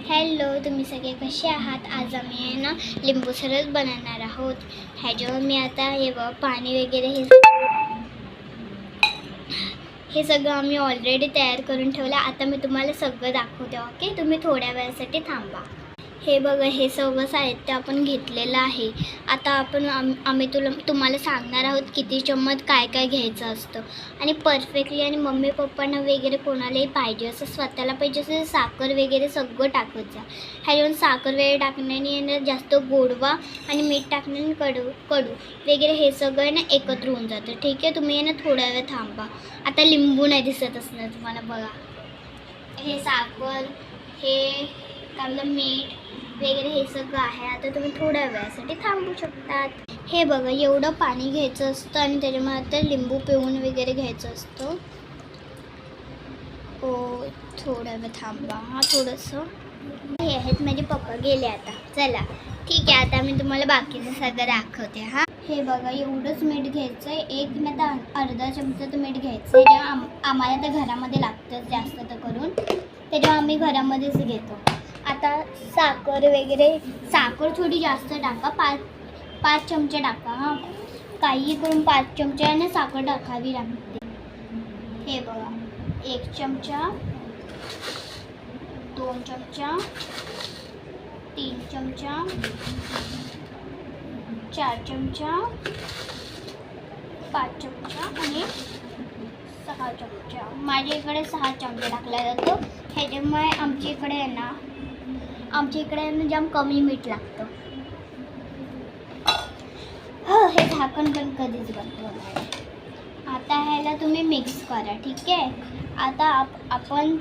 Hello, तुम्ही सगळे कसे आहात? आज आम्ही आहे ना लिंबू सरबत बनवणार आहोत. ह्याच्यावर मी आता हे पाणी वगैरे हे सगळं आम्ही ऑलरेडी तयार करून ठेवलं. आता मी तुम्हाला सगळं दाखवते. ओके, तुम्ही थोड्या वेळासाठी थांबा. हे बघा, हे सगळं साहित्य आपण घेतलेलं आहे. आता आपण आम्ही तुम्हाला सांगणार आहोत किती चम्मच काय काय घ्यायचं असतं आणि परफेक्टली. आणि मम्मी पप्पांना वगैरे कोणालाही पाहिजे असं, स्वतःला पाहिजे असं साखर वगैरे सगळं टाकायचं. ह्याच्यावर साखर वगैरे टाकण्याने जास्त गोडवा आणि मीठ टाकण्याने कडू वगैरे हे सगळं ना एकत्र होऊन जातं. ठीक आहे, तुम्ही ना थोड्या वेळ थांबा. आता लिंबू नाही दिसत असणार तुम्हाला, बघा. हे साखर, हे कांदा, मीठ वगैरे हे सगळं आहे. आता तुम्ही थोड्या वेळासाठी थांबू शकतात. हे बघा, एवढं पाणी घ्यायचं असतं आणि त्याच्यामध्ये आता लिंबू पिळून वगैरे घ्यायचं असतं. हो, थोड्या वेळ थांबा. थोडंसं हे आहेत, माझे पप्पा गेले आता. चला ठीक आहे, आता मी तुम्हाला बाकीचं सगळं दाखवते. हे बघा, एवढंच मीठ घ्यायचं आहे. एक नाही तर अर्धा चमचा तर मीठ घ्यायचं आहे. जेव्हा आम्हाला तर घरामध्ये लागतं जास्त तर करून, त्याच्यावर आम्ही घरामध्येच घेतो. आता साखर वगैरे, साखर थोडी जास्त टाका, 5 चमचे टाका. काही करून 5 चमच्याने साखर टाकावी लागते. हे बघा, 1 चमचा, 2 चमचा, 3 चमचा, 4 चमचा, 5 चमचा आणि 6 चमचा. माझ्या इकडे 6 चमचे टाकला जातो. ह्याच्यामुळे आमच्या इकडे ना जाम कमी मीठ लागतं. हे झाकण पण कधीच बंद होणार. आता ह्याला तुम्ही मिक्स करा. ठीक आहे, आता आपण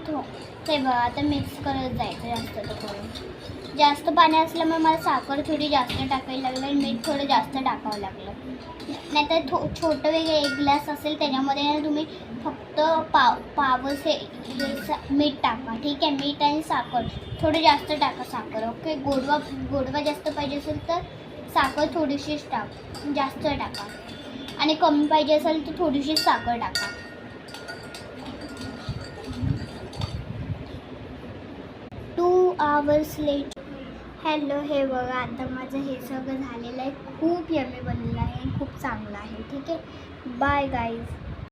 ते बघा, आता मिक्स करत जायचं जास्त तर करून. जास्त पाणी असल्यामुळे मला साखर थोडी जास्त टाकायला लागलं आणि मीठ थोडं जास्त टाकावं लागलं. नाहीतर छोटं वगैरे 1 ग्लास असेल त्याच्यामध्ये ना तुम्ही फक्त पावच हे मीठ टाका. ठीक आहे, मीठ आणि साखर थोडं जास्त टाका. साखर ओके. गोडवा जास्त पाहिजे असेल तर साखर थोडीशीच जास्त टाका आणि कमी पाहिजे असेल तर थोडीशी साखर टाका. 2 hours लेट. हॅलो, हे बघा, आता माझं हे सगळं झालेलं आहे. खूप यम्मी बनलेलं आहे, खूप चांगलं आहे. ठीक आहे, बाय गाईज.